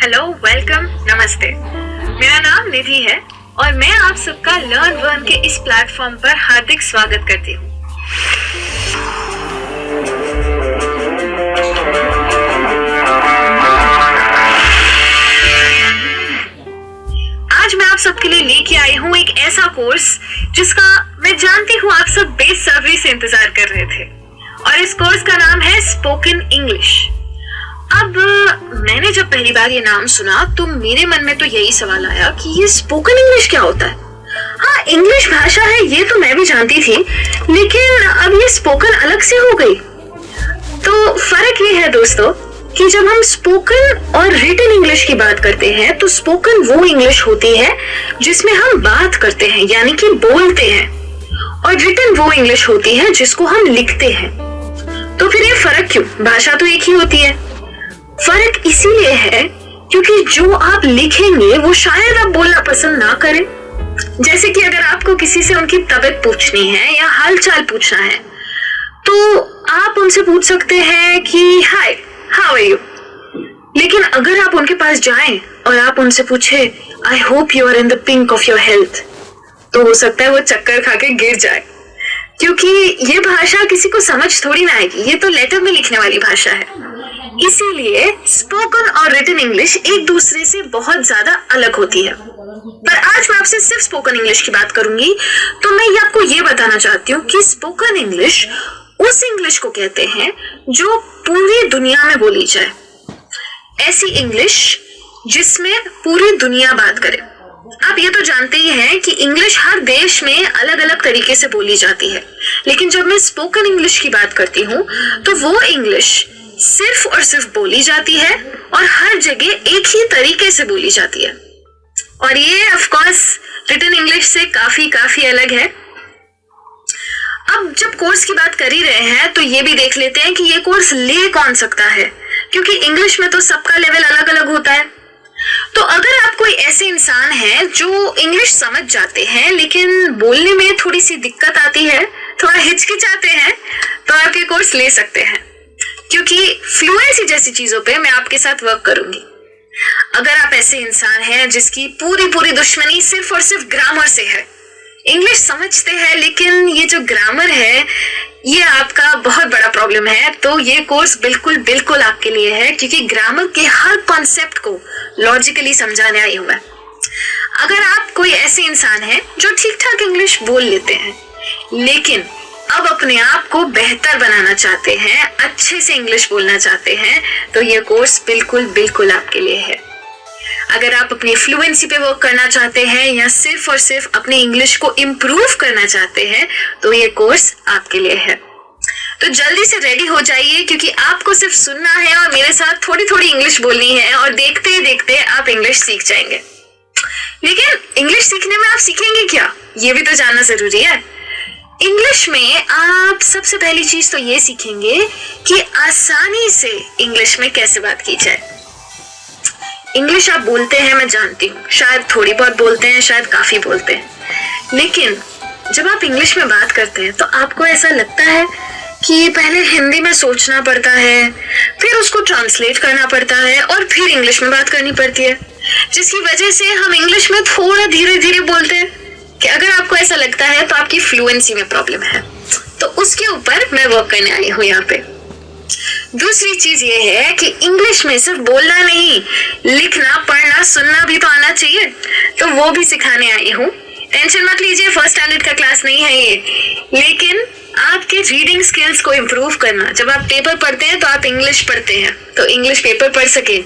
Hello, welcome, नमस्ते। मेरा नाम निधि है और मैं आप सबका लर्न वर्न के इस प्लेटफॉर्म पर हार्दिक स्वागत करती हूँ। आज मैं आप सबके लिए लेके आई हूँ एक ऐसा कोर्स जिसका मैं जानती हूँ आप सब बेसब्री से इंतजार कर रहे थे, और इस कोर्स का नाम है स्पोकन इंग्लिश। अब मैंने जब पहली बार ये नाम सुना तो मेरे मन में तो यही सवाल आया कि ये स्पोकन इंग्लिश क्या होता है। हाँ, इंग्लिश भाषा है ये तो मैं भी जानती थी, लेकिन अब ये स्पोकन अलग से हो गई। तो फर्क ये है दोस्तों कि जब हम स्पोकन और रिटन इंग्लिश की बात करते हैं तो स्पोकन वो इंग्लिश होती है जिसमें हम बात करते हैं यानी कि बोलते हैं, और रिटन वो इंग्लिश होती है जिसको हम लिखते हैं। तो फिर ये फर्क क्यों? भाषा तो एक ही होती है। फर्क इसीलिए है क्योंकि जो आप लिखेंगे वो शायद आप बोलना पसंद ना करें। जैसे कि अगर आपको किसी से उनकी तबीयत पूछनी है या हालचाल पूछना है तो आप उनसे पूछ सकते हैं कि हाय, हाउ आर यू। लेकिन अगर आप उनके पास जाएं और आप उनसे पूछे I hope you are in the pink of your health, तो हो सकता है वो चक्कर खा के गिर जाए, क्योंकि ये भाषा किसी को समझ थोड़ी ना आएगी। ये तो लेटर में लिखने वाली भाषा है। इसीलिए स्पोकन और रिटन इंग्लिश एक दूसरे से बहुत ज्यादा अलग होती है। पर आज मैं आपसे सिर्फ स्पोकन इंग्लिश की बात करूंगी, तो मैं ये आपको ये बताना चाहती हूँ कि स्पोकन इंग्लिश उस इंग्लिश को कहते हैं जो पूरी दुनिया में बोली जाए। ऐसी इंग्लिश जिसमें पूरी दुनिया बात करे। आप ये तो जानते ही हैं कि इंग्लिश हर देश में अलग अलग तरीके से बोली जाती है, लेकिन जब मैं स्पोकन इंग्लिश की बात करती हूँ तो वो इंग्लिश सिर्फ और सिर्फ बोली जाती है और हर जगह एक ही तरीके से बोली जाती है। और ये ऑफ कोर्स रिटन इंग्लिश से काफी अलग है। अब जब कोर्स की बात कर ही रहे हैं तो ये भी देख लेते हैं कि ये कोर्स ले कौन सकता है, क्योंकि इंग्लिश में तो सबका लेवल अलग अलग होता है। तो अगर आप कोई ऐसे इंसान है जो इंग्लिश समझ जाते हैं लेकिन बोलने में थोड़ी सी दिक्कत आती है, थोड़ा हिचकिचाते हैं, तो आप ये कोर्स ले सकते हैं, क्योंकि फ्लुएंसी जैसी चीजों पे मैं आपके साथ वर्क करूंगी। अगर आप ऐसे इंसान हैं जिसकी पूरी दुश्मनी सिर्फ और सिर्फ ग्रामर से है, इंग्लिश समझते हैं लेकिन ये जो ग्रामर है ये आपका बहुत बड़ा प्रॉब्लम है, तो ये कोर्स बिल्कुल आपके लिए है, क्योंकि ग्रामर के हर कॉन्सेप्ट को लॉजिकली समझाने आई हूं मैं। अगर आप कोई ऐसे इंसान है जो ठीक ठाक इंग्लिश बोल लेते हैं लेकिन अब अपने आप को बेहतर बनाना चाहते हैं, अच्छे से इंग्लिश बोलना चाहते हैं, तो ये कोर्स बिल्कुल आपके लिए है। अगर आप अपनी फ्लुएंसी पे वर्क करना चाहते हैं या सिर्फ और सिर्फ अपने इंग्लिश को इम्प्रूव करना चाहते हैं, तो ये कोर्स आपके लिए है। तो जल्दी से रेडी हो जाइए, क्योंकि आपको सिर्फ सुनना है और मेरे साथ थोड़ी इंग्लिश बोलनी है, और देखते देखते आप इंग्लिश सीख जाएंगे। लेकिन इंग्लिश सीखने में आप सीखेंगे क्या, ये भी तो जानना जरूरी है। इंग्लिश में आप सबसे पहली चीज तो ये सीखेंगे कि आसानी से इंग्लिश में कैसे बात की जाए। इंग्लिश आप बोलते हैं, मैं जानती हूँ, शायद थोड़ी बहुत बोलते हैं, शायद काफी बोलते हैं, लेकिन जब आप इंग्लिश में बात करते हैं तो आपको ऐसा लगता है कि पहले हिंदी में सोचना पड़ता है, फिर उसको ट्रांसलेट करना पड़ता है और फिर इंग्लिश में बात करनी पड़ती है, जिसकी वजह से हम इंग्लिश में थोड़ा धीरे बोलते हैं। कि अगर आपको ऐसा लगता है तो आपकी फ्लुएंसी में प्रॉब्लम है, तो उसके ऊपर मैं वर्क करने आई हूँ यहाँ पे। दूसरी चीज ये है कि इंग्लिश में सिर्फ बोलना नहीं, लिखना, पढ़ना, सुनना भी तो आना चाहिए, तो वो भी सिखाने आई हूँ। टेंशन मत लीजिए, फर्स्ट स्टैंडर्ड का क्लास नहीं है ये, लेकिन आपके रीडिंग स्किल्स को इम्प्रूव करना। जब आप पेपर पढ़ते हैं तो आप इंग्लिश पढ़ते हैं, तो इंग्लिश पेपर पढ़ सके,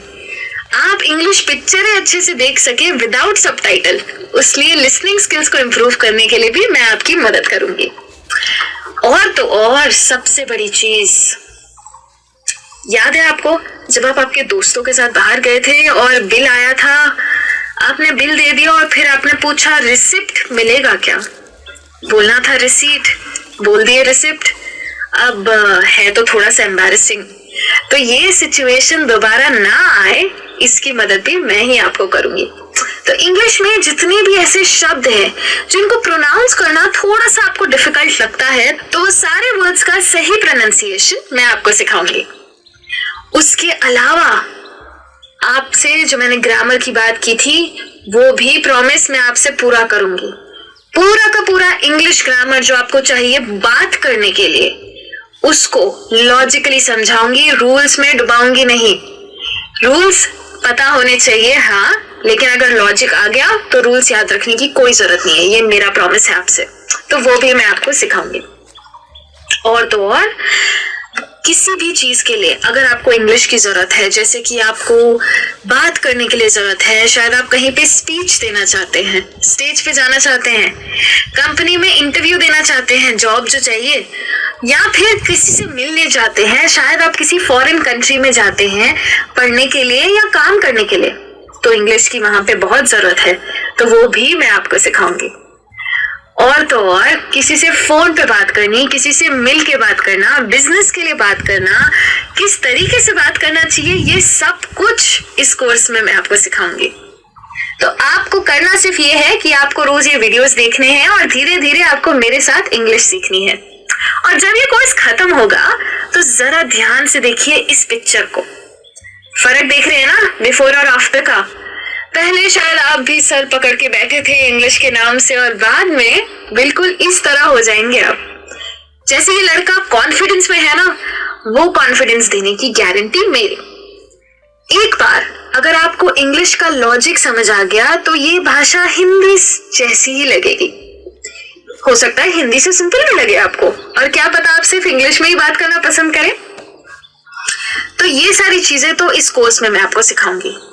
आप इंग्लिश पिक्चरें अच्छे से देख सके विदाउट सबटाइटल, उसलिए लिसनिंग स्किल्स को इम्प्रूव करने के लिए भी मैं आपकी मदद करूंगी। और तो और सबसे बड़ी चीज, याद है आपको जब आप आपके दोस्तों के साथ बाहर गए थे और बिल आया था, आपने बिल दे दिया और फिर आपने पूछा रिसिप्ट मिलेगा क्या? बोलना था रिसीट, बोल दिए रिसिप्ट। अब है तो थोड़ा सा एम्बैरेसिंग, तो ये सिचुएशन दोबारा ना आए इसकी मदद भी मैं ही आपको करूंगी। तो इंग्लिश में जितने भी ऐसे शब्द हैं जिनको प्रोनाउंस करना थोड़ा सा आपको डिफिकल्ट लगता है, तो वो सारे वर्ड्स का सही प्रोनाउंसिएशन मैं आपको सिखाऊंगी। उसके अलावा आपसे जो मैंने ग्रामर की बात की थी वो भी प्रॉमिस मैं आपसे पूरा करूंगी। पूरा का पूरा इंग्लिश ग्रामर जो आपको चाहिए बात करने के लिए उसको लॉजिकली समझाऊंगी, रूल्स में डुबाऊंगी नहीं। रूल्स पता होने चाहिए हाँ, लेकिन अगर लॉजिक आ गया तो रूल्स याद रखने की कोई जरूरत नहीं है। ये मेरा प्रॉमिस है आपसे, तो वो भी मैं आपको सिखाऊंगी। और तो और किसी भी चीज के लिए अगर आपको इंग्लिश की जरूरत है, जैसे कि आपको बात करने के लिए जरूरत है, शायद आप कहीं पे स्पीच देना चाहते हैं, स्टेज पे जाना चाहते हैं, कंपनी में इंटरव्यू देना चाहते हैं, जॉब जो चाहिए, या फिर किसी से मिलने जाते हैं, शायद आप किसी फॉरेन कंट्री में जाते हैं पढ़ने के लिए या काम करने के लिए, तो इंग्लिश की वहां पे बहुत जरूरत है, तो वो भी मैं आपको सिखाऊंगी। और तो और किसी से फोन पे बात करनी, किसी से मिल के बात करना, बिजनेस के लिए बात करना, किस तरीके से बात करना चाहिए, ये सब कुछ इस कोर्स में मैं आपको सिखाऊंगी। तो आपको करना सिर्फ ये है कि आपको रोज ये वीडियोस देखने हैं और धीरे धीरे आपको मेरे साथ इंग्लिश सीखनी है। और जब ये कोर्स खत्म होगा तो जरा ध्यान से देखिए इस पिक्चर को। फर्क देख रहे हैं ना बिफोर और आफ्टर का? पहले शायद आप भी सर पकड़ के बैठे थे इंग्लिश के नाम से, और बाद में बिल्कुल इस तरह हो जाएंगे आप। जैसे ये लड़का कॉन्फिडेंस में है ना, वो कॉन्फिडेंस देने की गारंटी मेरी। एक बार अगर आपको इंग्लिश का लॉजिक समझ आ गया तो ये भाषा हिंदी जैसी ही लगेगी। हो सकता है हिंदी से सिंपल भी लगे आपको, और क्या पता आप सिर्फ इंग्लिश में ही बात करना पसंद करें। तो ये सारी चीजें तो इस कोर्स में मैं आपको सिखाऊंगी।